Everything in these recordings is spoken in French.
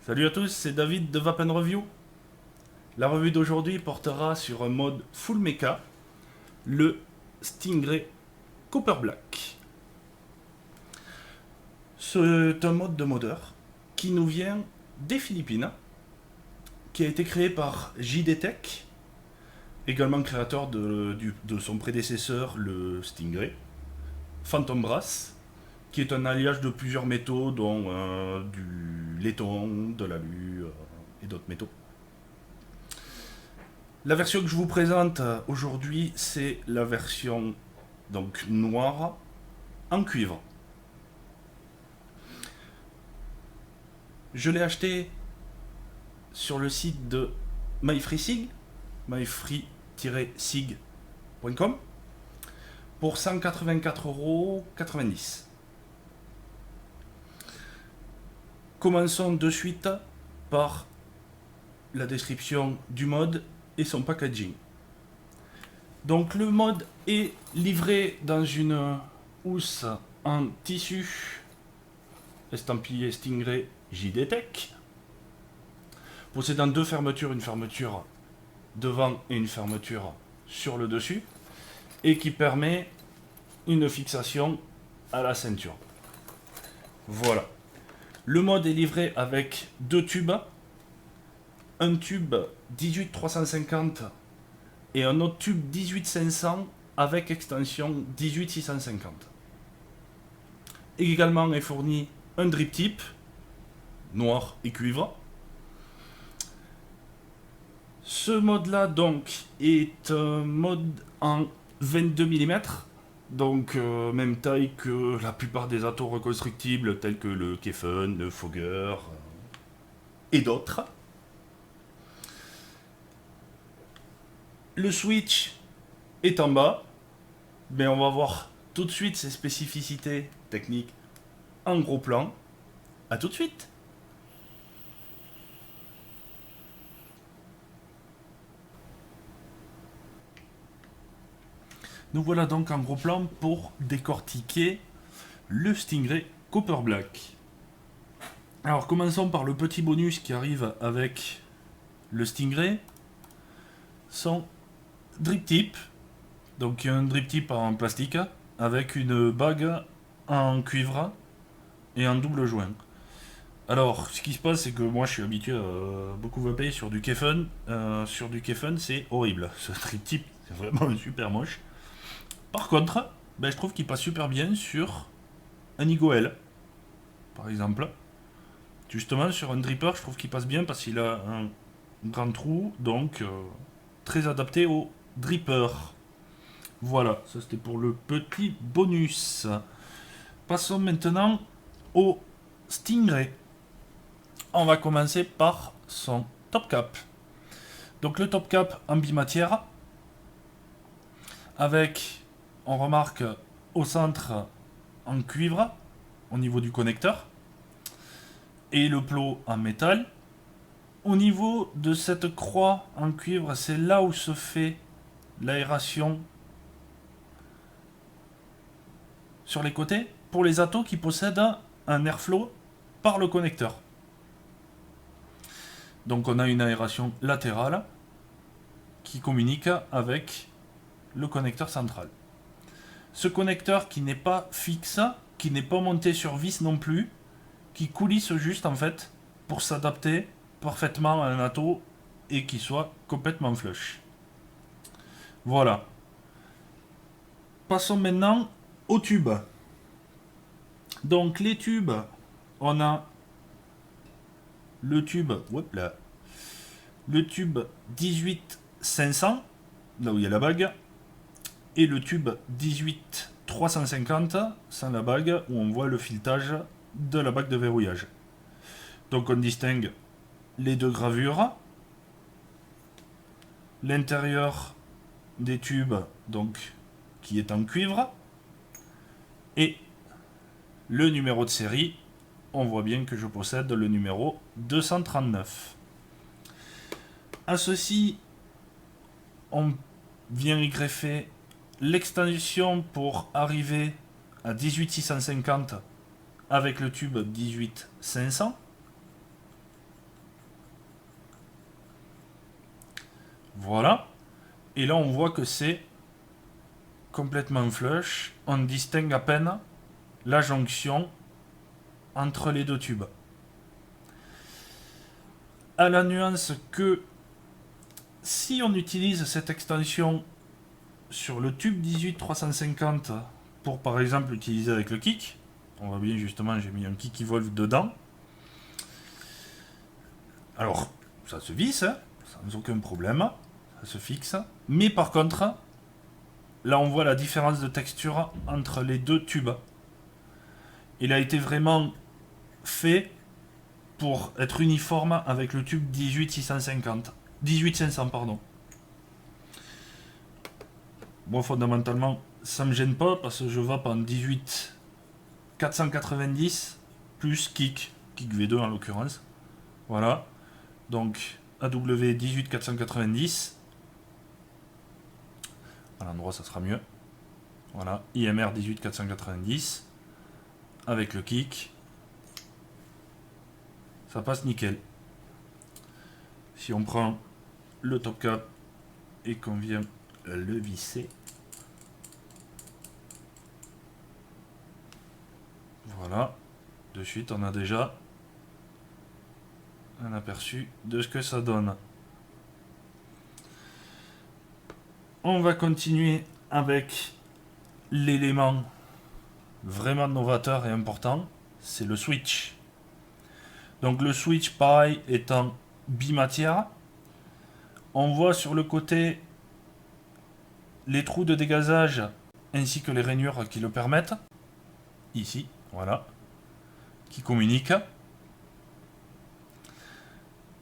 Salut à tous, c'est David de Vapen Review. La revue d'aujourd'hui portera sur un mode full mecha, le Stingray Copper Black. C'est un mode de modeur qui nous vient des Philippines, qui a été créé par JD Tech, également créateur de son prédécesseur, le Stingray, Phantom Brass, qui est un alliage de plusieurs métaux, dont du laiton, de l'alu et d'autres métaux. La version que je vous présente aujourd'hui, c'est la version donc noire en cuivre. Je l'ai acheté sur le site de MyFreeSig, myfree-sig.com, pour 184,90 €. Commençons de suite par la description du mode et son packaging. Donc le mode est livré dans une housse en tissu estampillé Stingray JD Tech, possédant deux fermetures, une fermeture devant et une fermeture sur le dessus, et qui permet une fixation à la ceinture. Voilà. Le mode est livré avec deux tubes, un tube 18-350 et un autre tube 18-500 avec extension 18-650. Également est fourni un drip tip noir et cuivre. Ce mode là donc est un mode en 22 mm, donc même taille que la plupart des atos reconstructibles tels que le Kefun, le Fogger et d'autres. Le switch est en bas, mais on va voir tout de suite ses spécificités techniques en gros plan. A tout de suite. Nous voilà donc en gros plan pour décortiquer le Stingray Copper Black. Alors commençons par le petit bonus qui arrive avec le Stingray, son drip tip. Donc un drip tip en plastique avec une bague en cuivre et en double joint. Alors ce qui se passe, c'est que moi je suis habitué à beaucoup vaper sur du Kefun. Sur du Kefun c'est horrible, ce drip tip c'est vraiment super moche. Par contre, je trouve qu'il passe super bien sur un Eagle, par exemple. Justement, sur un dripper, je trouve qu'il passe bien parce qu'il a un grand trou, donc très adapté au dripper. Voilà, ça c'était pour le petit bonus. Passons maintenant au Stingray. On va commencer par son top cap. Donc le top cap en bimatière, avec, on remarque au centre en cuivre au niveau du connecteur et le plot en métal. Au niveau de cette croix en cuivre, c'est là où se fait l'aération sur les côtés pour les atos qui possèdent un airflow par le connecteur. Donc on a une aération latérale qui communique avec le connecteur central. Ce connecteur qui n'est pas fixe, qui n'est pas monté sur vis non plus, qui coulisse juste en fait pour s'adapter parfaitement à un ato et qui soit complètement flush. Voilà. Passons maintenant aux tubes. Donc les tubes, on a le tube, le tube 18-500, là où il y a la bague, et le tube 18-350, sans la bague, où on voit le filetage de la bague de verrouillage. Donc on distingue les deux gravures, l'intérieur des tubes donc qui est en cuivre, et le numéro de série. On voit bien que je possède le numéro 239. À ceci, on vient y greffer l'extension pour arriver à 18-650 avec le tube 18-500. Voilà. Et là, on voit que c'est complètement flush. On distingue à peine la jonction entre les deux tubes. À la nuance que si on utilise cette extension sur le tube 18350 pour par exemple l'utiliser avec le kick, on voit bien justement j'ai mis un kick evolve dedans. Alors ça se visse hein, sans aucun problème, ça se fixe. Mais par contre, là on voit la différence de texture entre les deux tubes. Il a été vraiment fait pour être uniforme avec le tube 18500 pardon. Moi fondamentalement ça me gêne pas parce que je vape en 18490 plus kick V2 en l'occurrence. Voilà. Donc AW 18490. À l'endroit ça sera mieux. Voilà, IMR 18490 avec le kick. Ça passe nickel. Si on prend le top cap et qu'on vient le visser, voilà, de suite on a déjà un aperçu de ce que ça donne. On va continuer avec l'élément vraiment novateur et important, c'est le switch. Donc le switch pareil est en bimatière. On voit sur le côté les trous de dégazage ainsi que les rainures qui le permettent. Ici, voilà, qui communiquent.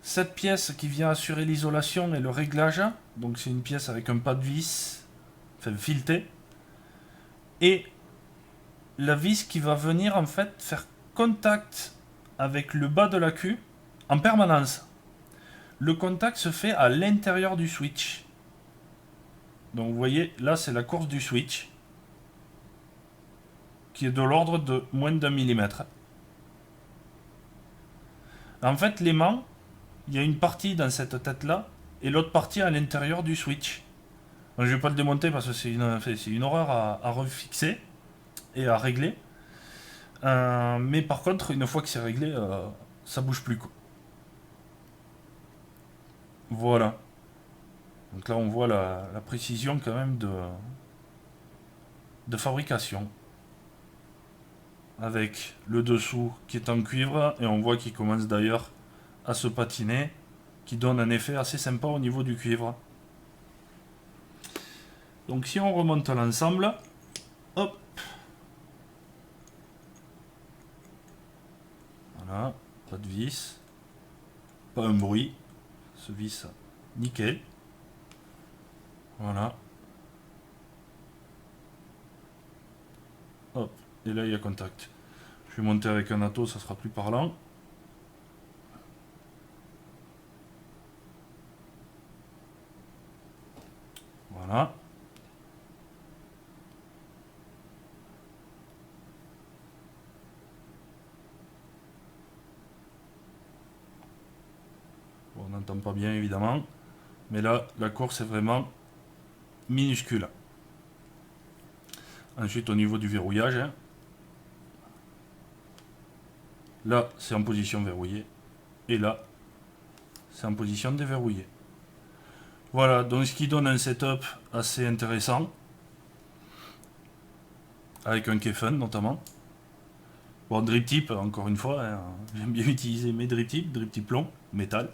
Cette pièce qui vient assurer l'isolation et le réglage, donc c'est une pièce avec un pas de vis, enfin fileté, et la vis qui va venir en fait faire contact avec le bas de la queue en permanence. Le contact se fait à l'intérieur du switch. Donc vous voyez, là c'est la course du switch, qui est de l'ordre de moins d'1 millimètre. En fait, l'aimant, il y a une partie dans cette tête-là, et l'autre partie à l'intérieur du switch. Donc, je ne vais pas le démonter parce que c'est une horreur à refixer et à régler. Mais par contre, une fois que c'est réglé, ça bouge plus, quoi. Voilà. Donc là, on voit la précision quand même de fabrication. Avec le dessous qui est en cuivre, et on voit qu'il commence d'ailleurs à se patiner, qui donne un effet assez sympa au niveau du cuivre. Donc si on remonte l'ensemble, hop, voilà, pas de vis, pas un bruit, se visse nickel, voilà, hop, et là il y a contact. Je vais monter avec un atto, ça sera plus parlant. Voilà. Bon, on n'entend pas bien évidemment, mais là la course est vraiment minuscule. Ensuite au niveau du verrouillage, hein, là c'est en position verrouillée, et là c'est en position déverrouillée. Voilà, donc ce qui donne un setup assez intéressant, avec un Kefun notamment. Bon, drip tip, encore une fois, hein, j'aime bien utiliser mes drip tip plomb, métal.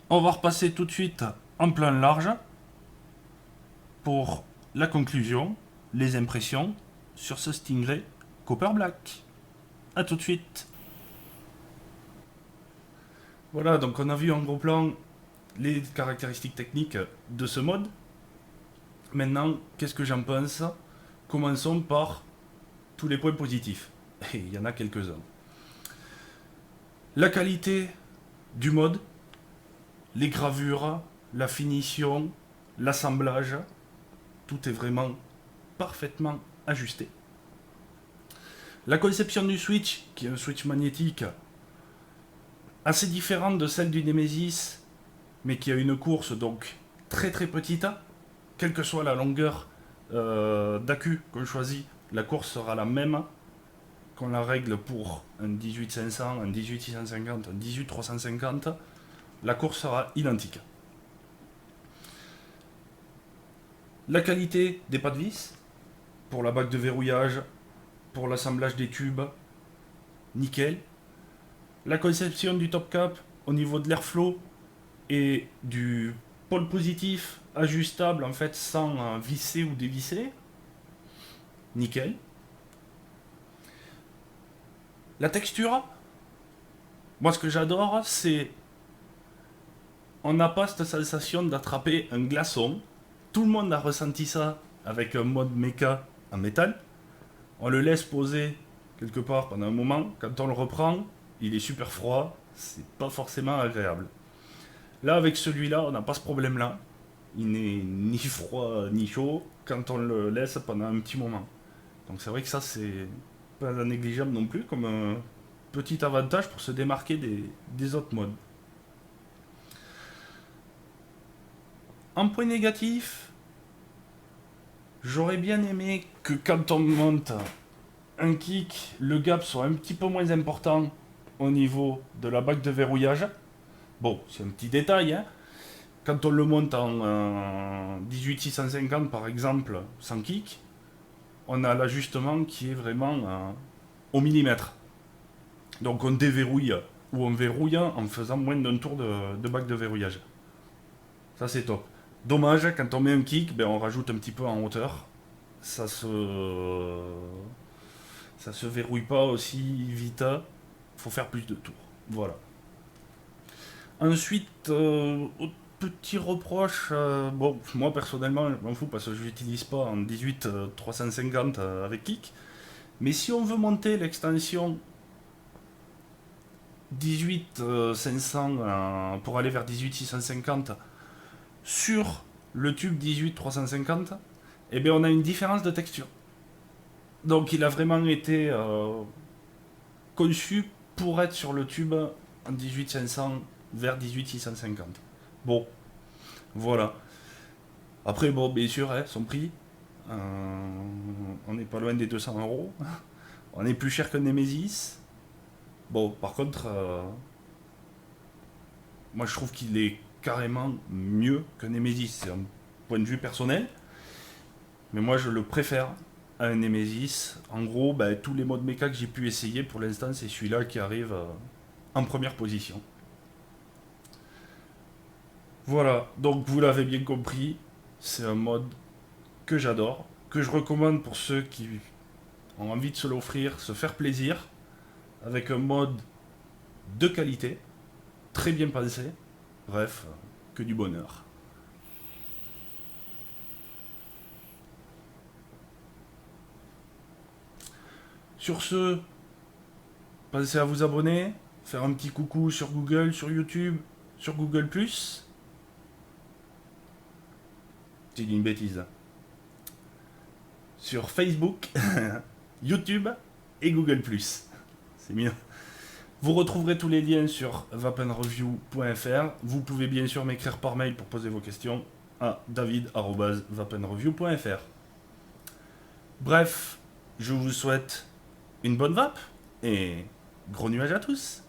On va repasser tout de suite en plan large pour la conclusion, les impressions sur ce Stingray Copper Black. A tout de suite. Voilà, donc on a vu en gros plan les caractéristiques techniques de ce mode. Maintenant, qu'est-ce que j'en pense? Commençons par tous les points positifs. Et il y en a quelques-uns. La qualité du mode, les gravures, la finition, l'assemblage, tout est vraiment parfaitement ajusté. La conception du switch, qui est un switch magnétique assez différente de celle du Nemesis, mais qui a une course donc très très petite, quelle que soit la longueur d'accu qu'on choisit, la course sera la même qu'on la règle pour un 18500, un 18650, un 18350, la course sera identique. La qualité des pas de vis, pour la bague de verrouillage, pour l'assemblage des tubes, nickel. La conception du top cap au niveau de l'airflow et du pôle positif ajustable en fait sans visser ou dévisser, nickel. La texture, moi ce que j'adore c'est on n'a pas cette sensation d'attraper un glaçon. Tout le monde a ressenti ça avec un mode méca en métal. On le laisse poser quelque part pendant un moment. Quand on le reprend, il est super froid. C'est pas forcément agréable. Là, avec celui-là, on n'a pas ce problème-là. Il n'est ni froid ni chaud quand on le laisse pendant un petit moment. Donc c'est vrai que ça, c'est pas négligeable non plus comme un petit avantage pour se démarquer des autres modes. En point négatif, j'aurais bien aimé que quand on monte un kick, le gap soit un petit peu moins important au niveau de la bague de verrouillage. Bon, c'est un petit détail, hein. Quand on le monte en 18650 par exemple, sans kick, on a l'ajustement qui est vraiment au millimètre. Donc on déverrouille ou on verrouille en faisant moins d'un tour de bague de verrouillage. Ça c'est top. Dommage, quand on met un kick, on rajoute un petit peu en hauteur. Ça se verrouille pas aussi vite. Il faut faire plus de tours. Voilà. Ensuite, petit reproche, bon, moi personnellement, je m'en fous parce que je l'utilise pas en 18 350 avec kick. Mais si on veut monter l'extension 18 500 pour aller vers 18 650 sur le tube 18 350, eh bien on a une différence de texture. Donc il a vraiment été conçu pour être sur le tube en 18 500 vers 18 650. Bon, voilà. Après, bon, bien sûr, son prix, on n'est pas loin des 200 euros. On est plus cher que Nemesis. Bon, par contre, moi je trouve qu'il est carrément mieux que Nemesis. C'est un point de vue personnel. Mais moi je le préfère à un Nemesis. En gros, tous les modes méca que j'ai pu essayer pour l'instant, c'est celui-là qui arrive en première position. Voilà, donc vous l'avez bien compris, c'est un mode que j'adore, que je recommande pour ceux qui ont envie de se l'offrir, se faire plaisir, avec un mode de qualité, très bien pensé, bref, que du bonheur. Sur ce, pensez à vous abonner, faire un petit coucou sur Google, sur YouTube, sur Google+. J'ai dit une bêtise. Sur Facebook, YouTube et Google+. C'est mieux. Vous retrouverez tous les liens sur vapenreview.fr. Vous pouvez bien sûr m'écrire par mail pour poser vos questions à david@vapenreview.fr. Bref, je vous souhaite une bonne vape et gros nuages à tous.